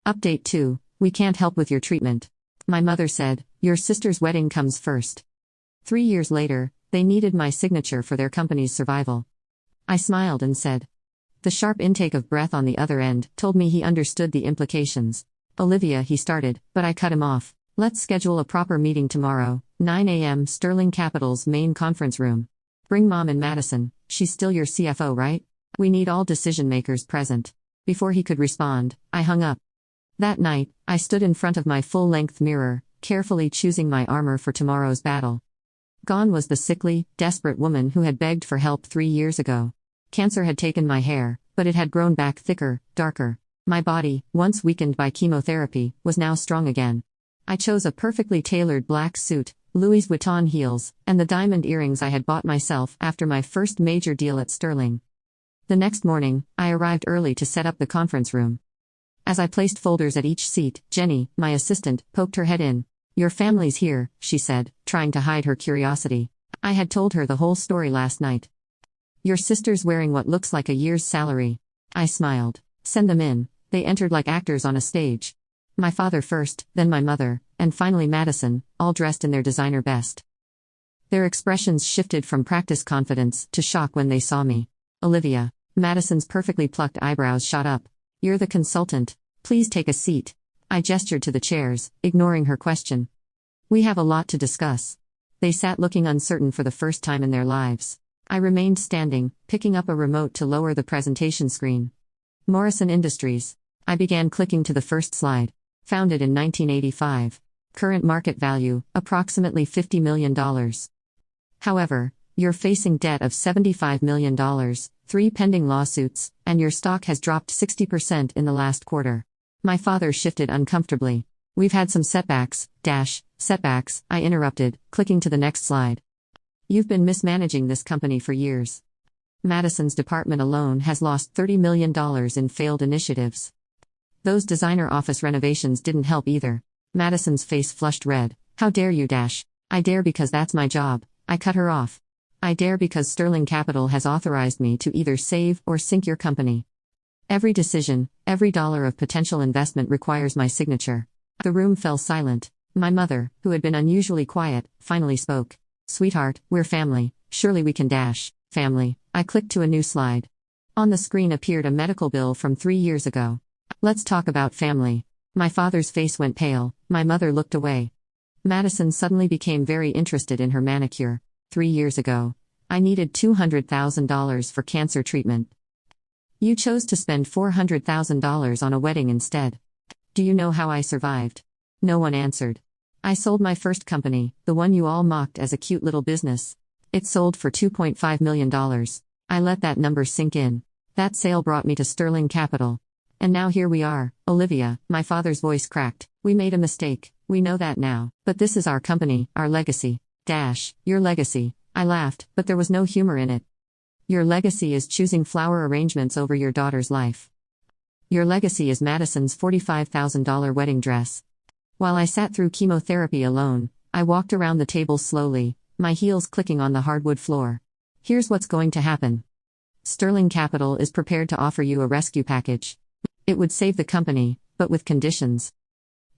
Update 2. We can't help with your treatment. My mother said, your sister's wedding comes first. 3 years later, they needed my signature for their company's survival. I smiled and said. The sharp intake of breath on the other end told me he understood the implications. Olivia, he started, but I cut him off. Let's schedule a proper meeting tomorrow, 9 a.m. Sterling Capital's main conference room. Bring Mom and Madison, she's still your CFO, right? We need all decision makers present. Before he could respond, I hung up. That night, I stood in front of my full-length mirror, carefully choosing my armor for tomorrow's battle. Gone was the sickly, desperate woman who had begged for help 3 years ago. Cancer had taken my hair, but it had grown back thicker, darker. My body, once weakened by chemotherapy, was now strong again. I chose a perfectly tailored black suit, Louis Vuitton heels, and the diamond earrings I had bought myself after my first major deal at Sterling. The next morning, I arrived early to set up the conference room. As I placed folders at each seat, Jenny, my assistant, poked her head in. Your family's here, she said, trying to hide her curiosity. I had told her the whole story last night. Your sister's wearing what looks like a year's salary. I smiled. Send them in. They entered like actors on a stage. My father first, then my mother, and finally Madison, all dressed in their designer best. Their expressions shifted from practiced confidence to shock when they saw me. Olivia. Madison's perfectly plucked eyebrows shot up. You're the consultant. Please take a seat. I gestured to the chairs, ignoring her question. We have a lot to discuss. They sat looking uncertain for the first time in their lives. I remained standing, picking up a remote to lower the presentation screen. Morrison Industries. I began clicking to the first slide. Founded in 1985. Current market value, approximately $50 million. However, you're facing debt of $75 million, 3 pending lawsuits, and your stock has dropped 60% in the last quarter. My father shifted uncomfortably. We've had some setbacks, I interrupted, clicking to the next slide. You've been mismanaging this company for years. Madison's department alone has lost $30 million in failed initiatives. Those designer office renovations didn't help either. Madison's face flushed red. How dare you, I dare because that's my job. I cut her off. I dare because Sterling Capital has authorized me to either save or sink your company. Every decision, every dollar of potential investment requires my signature. The room fell silent. My mother, who had been unusually quiet, finally spoke. Sweetheart, we're family. Surely we can family. I clicked to a new slide. On the screen appeared a medical bill from 3 years ago. Let's talk about family. My father's face went pale, my mother looked away. Madison suddenly became very interested in her manicure. 3 years ago, I needed $200,000 for cancer treatment. You chose to spend $400,000 on a wedding instead. Do you know how I survived? No one answered. I sold my first company, the one you all mocked as a cute little business. It sold for $2.5 million. I let that number sink in. That sale brought me to Sterling Capital. And now here we are, Olivia, my father's voice cracked. We made a mistake, we know that now, but this is our company, our legacy. Your legacy. I laughed, but there was no humor in it. Your legacy is choosing flower arrangements over your daughter's life. Your legacy is Madison's $45,000 wedding dress. While I sat through chemotherapy alone, I walked around the table slowly, my heels clicking on the hardwood floor. Here's what's going to happen. Sterling Capital is prepared to offer you a rescue package. It would save the company, but with conditions.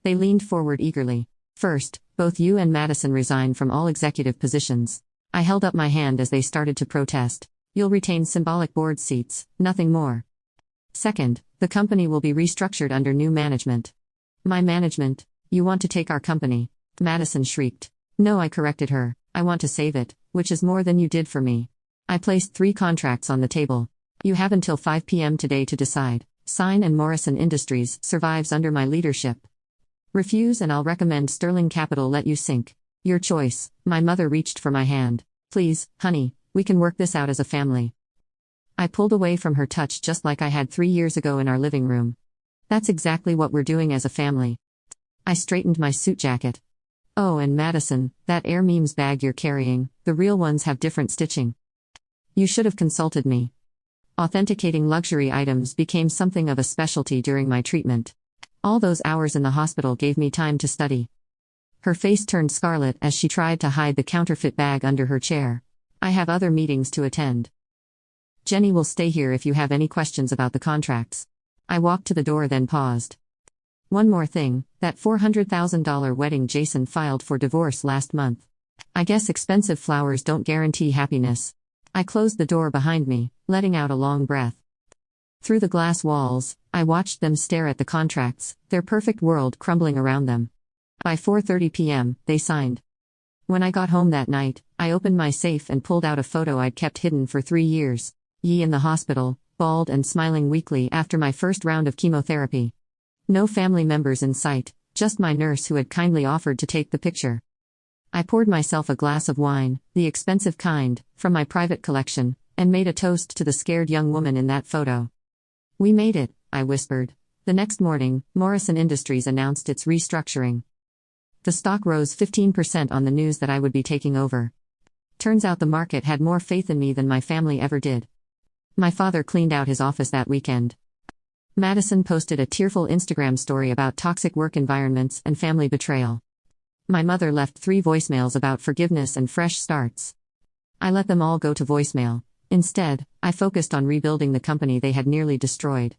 They leaned forward eagerly. First, both you and Madison resign from all executive positions. I held up my hand as they started to protest. You'll retain symbolic board seats, nothing more. Second, the company will be restructured under new management. My management? You want to take our company? Madison shrieked. No, I corrected her. I want to save it, which is more than you did for me. I placed 3 contracts on the table. You have until 5 p.m. today to decide. Sign and Morrison Industries survives under my leadership. Refuse and I'll recommend Sterling Capital let you sink. Your choice. My mother reached for my hand. Please, honey, we can work this out as a family. I pulled away from her touch just like I had 3 years ago in our living room. That's exactly what we're doing as a family. I straightened my suit jacket. Oh, and Madison, that Air Memes bag you're carrying, the real ones have different stitching. You should have consulted me. Authenticating luxury items became something of a specialty during my treatment. All those hours in the hospital gave me time to study. Her face turned scarlet as she tried to hide the counterfeit bag under her chair. I have other meetings to attend. Jenny will stay here if you have any questions about the contracts. I walked to the door then paused. One more thing, that $400,000 wedding Jason filed for divorce last month. I guess expensive flowers don't guarantee happiness. I closed the door behind me, letting out a long breath. Through the glass walls, I watched them stare at the contracts, their perfect world crumbling around them. By 4:30 p.m., they signed. When I got home that night, I opened my safe and pulled out a photo I'd kept hidden for 3 years. Yi in the hospital, bald and smiling weakly after my first round of chemotherapy. No family members in sight, just my nurse who had kindly offered to take the picture. I poured myself a glass of wine, the expensive kind, from my private collection, and made a toast to the scared young woman in that photo. "We made it," I whispered. The next morning, Morrison Industries announced its restructuring. The stock rose 15% on the news that I would be taking over. Turns out the market had more faith in me than my family ever did. My father cleaned out his office that weekend. Madison posted a tearful Instagram story about toxic work environments and family betrayal. My mother left 3 voicemails about forgiveness and fresh starts. I let them all go to voicemail. Instead, I focused on rebuilding the company they had nearly destroyed.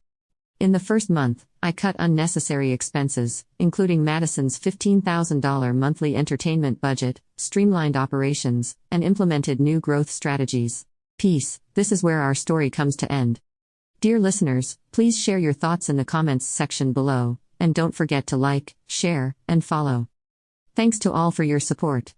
In the first month, I cut unnecessary expenses, including Madison's $15,000 monthly entertainment budget, streamlined operations, and implemented new growth strategies. Peace, this is where our story comes to end. Dear listeners, please share your thoughts in the comments section below, and don't forget to like, share, and follow. Thanks to all for your support.